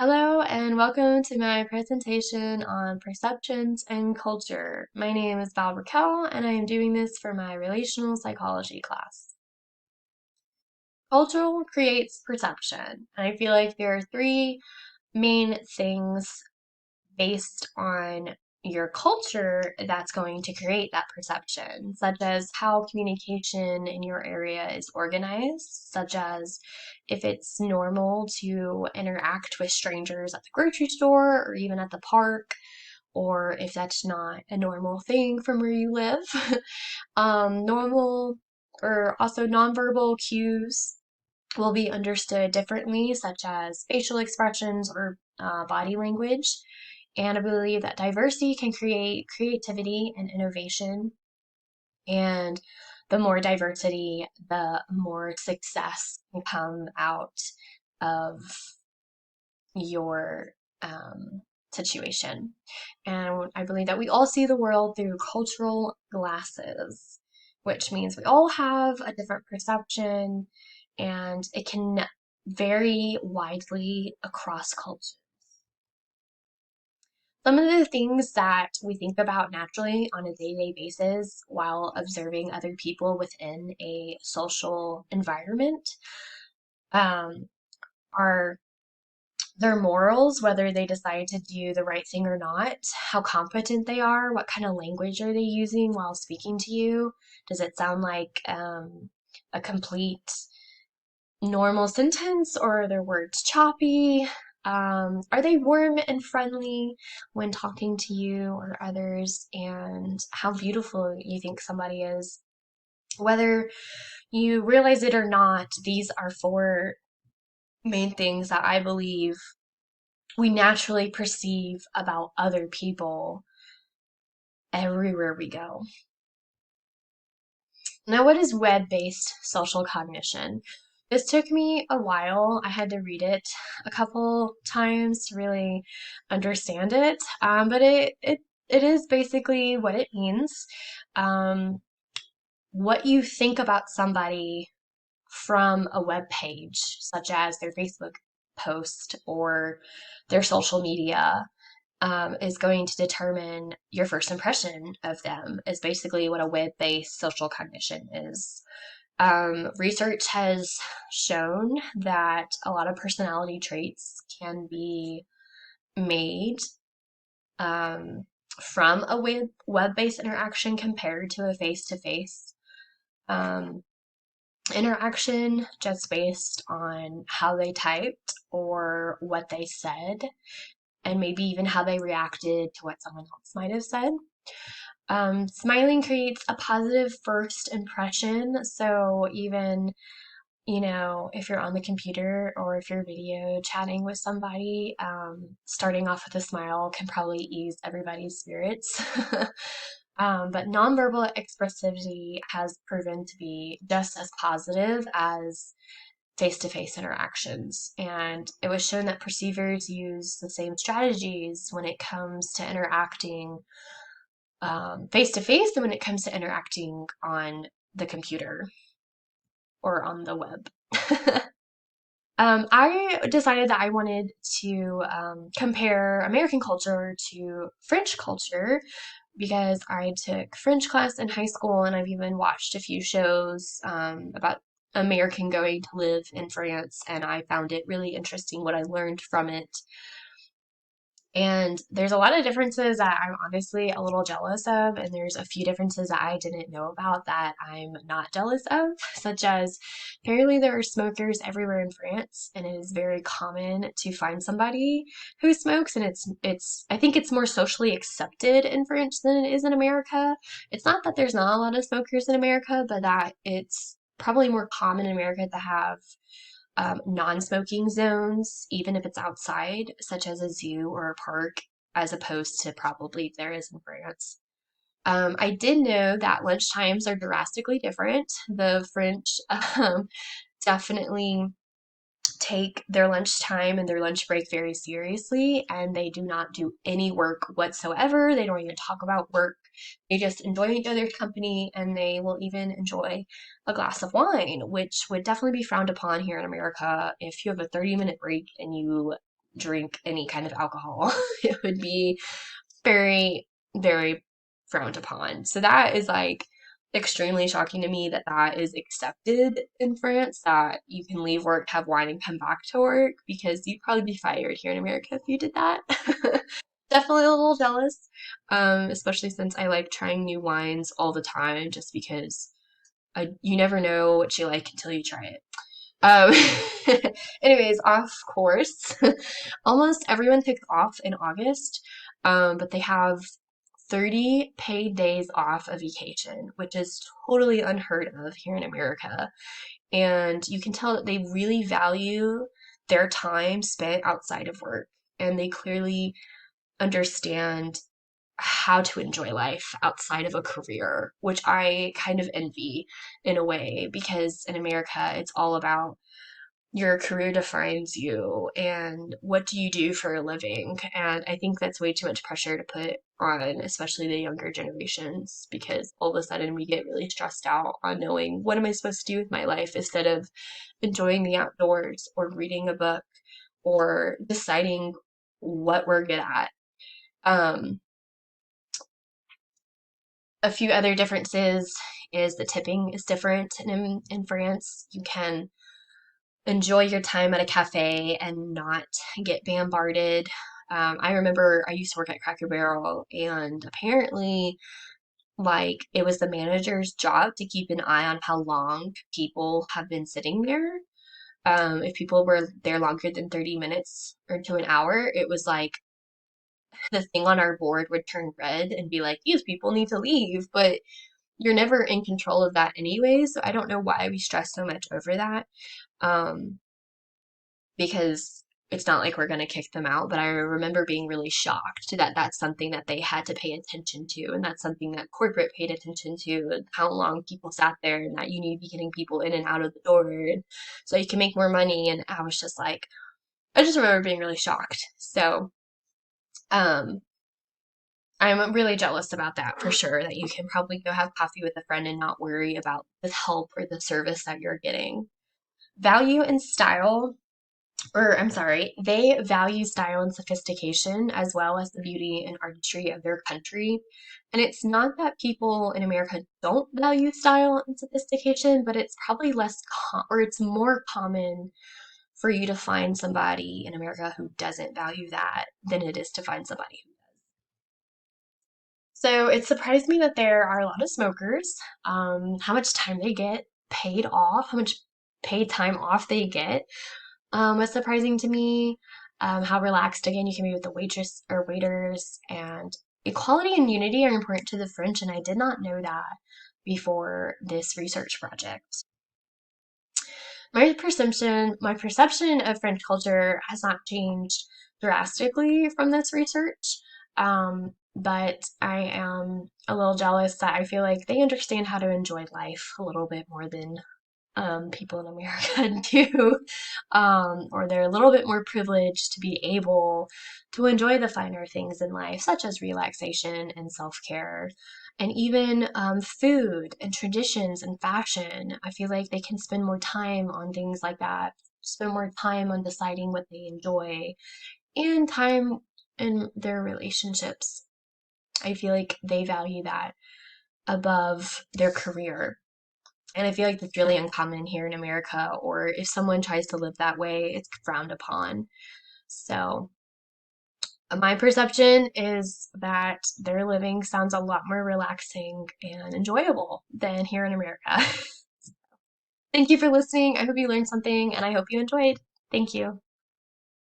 Hello and welcome to my presentation on perceptions and culture. My name is Val Raquel and I am doing this for my relational psychology class. Cultural creates perception, and I feel like there are three main things based on your culture that's going to create that perception, such as how communication in your area is organized, such as if it's normal to interact with strangers at the grocery store or even at the park, or if that's not a normal thing from where you live. Normal or also nonverbal cues will be understood differently, such as facial expressions or body language. And I believe that diversity can create creativity and innovation. And the more diversity, the more success can come out of your situation. And I believe that we all see the world through cultural glasses, which means we all have a different perception and it can vary widely across cultures. Some of the things that we think about naturally on a day to day basis while observing other people within a social environment um, are their morals, whether they decide to do the right thing or not, how competent they are, what kind of language are they using while speaking to you. Does it sound like a complete normal sentence, or are their words choppy? Are they warm and friendly when talking to you or others? And how beautiful you think somebody is. Whether you realize it or not, these are four main things that I believe we naturally perceive about other people everywhere we go. Now, what is web-based social cognition? This took me a while. I had to read it a couple times to really understand it, but it is basically what it means. Um, what you think about somebody from a web page, such as their Facebook post or their social media, is going to determine your first impression of them, is basically what a web-based social cognition is. Research has shown that a lot of personality traits can be made um, from a web-based interaction compared to a face-to-face um, interaction, just based on how they typed or what they said, and maybe even how they reacted to what someone else might have said. Smiling creates a positive first impression. So even, if you're on the computer or if you're video chatting with somebody, starting off with a smile can probably ease everybody's spirits. But nonverbal expressivity has proven to be just as positive as face-to-face interactions. And it was shown that perceivers use the same strategies when it comes to interacting face-to-face and when it comes to interacting on the computer or on the web. I decided that I wanted to compare American culture to French culture because I took French class in high school and I've even watched a few shows about American going to live in France, and I found it really interesting what I learned from it. And there's a lot of differences that I'm honestly a little jealous of, and there's a few differences that I didn't know about that I'm not jealous of, such as apparently there are smokers everywhere in France, and it is very common to find somebody who smokes, and it's I think it's more socially accepted in France than it is in America. It's not that there's not a lot of smokers in America, but that it's probably more common in America to have non-smoking zones, even if it's outside, such as a zoo or a park, as opposed to probably there is in France. I did know that lunch times are drastically different. The French definitely take their lunch time and their lunch break very seriously, and they do not do any work whatsoever. They don't even talk about work. They just enjoy each other's company, and they will even enjoy a glass of wine, which would definitely be frowned upon here in America. If you have a 30-minute break and you drink any kind of alcohol. It would be very, very frowned upon. So that is like extremely shocking to me that that is accepted in France, that you can leave work, have wine, and come back to work, because you'd probably be fired here in America if you did that. Definitely a little jealous, especially since I like trying new wines all the time just because you never know what you like until you try it. Um, anyways, off course. Almost everyone takes off in August, but they have 30 paid days off of vacation, which is totally unheard of here in America. And you can tell that they really value their time spent outside of work, and they clearly understand how to enjoy life outside of a career, which I kind of envy in a way, because in America, it's all about your career defines you and what do you do for a living. And I think that's way too much pressure to put on, especially the younger generations, because all of a sudden we get really stressed out on knowing what am I supposed to do with my life instead of enjoying the outdoors or reading a book or deciding what we're good at. Um, a few other differences is the tipping is different in France. You can enjoy your time at a cafe and not get bombarded. I remember I used to work at Cracker Barrel, and apparently, like, it was the manager's job to keep an eye on how long people have been sitting there. If people were there longer than 30 minutes or to an hour, it was like the thing on our board would turn red and be like, these people need to leave. But you're never in control of that anyway, so I don't know why we stress so much over that. Um, because it's not like we're going to kick them out, but I remember being really shocked that that's something that they had to pay attention to, and that's something that corporate paid attention to, and how long people sat there, and that you need to be getting people in and out of the door and so you can make more money. And I was just like, I just remember being really shocked. So, um, I'm really jealous about that for sure, that you can probably go have coffee with a friend and not worry about the help or the service that you're getting. Value and style, or I'm sorry, they value style and sophistication as well as the beauty and artistry of their country. And it's not that people in America don't value style and sophistication, but it's probably or it's more common for you to find somebody in America who doesn't value that than it is to find somebody who does. So it surprised me that there are a lot of smokers, how much time they get paid off, how much paid time off they get was surprising to me. How relaxed again you can be with the waitress or waiters, and equality and unity are important to the French, and I did not know that before this research project. My perception of French culture has not changed drastically from this research, but I am a little jealous that I feel like they understand how to enjoy life a little bit more than people in America do, or they're a little bit more privileged to be able to enjoy the finer things in life, such as relaxation and self care, and even food and traditions and fashion. I feel like they can spend more time on things like that, spend more time on deciding what they enjoy, and time in their relationships. I feel like they value that above their career. And I feel like that's really uncommon here in America, or if someone tries to live that way, it's frowned upon. So, my perception is that their living sounds a lot more relaxing and enjoyable than here in America. Thank you for listening. I hope you learned something and I hope you enjoyed. Thank you.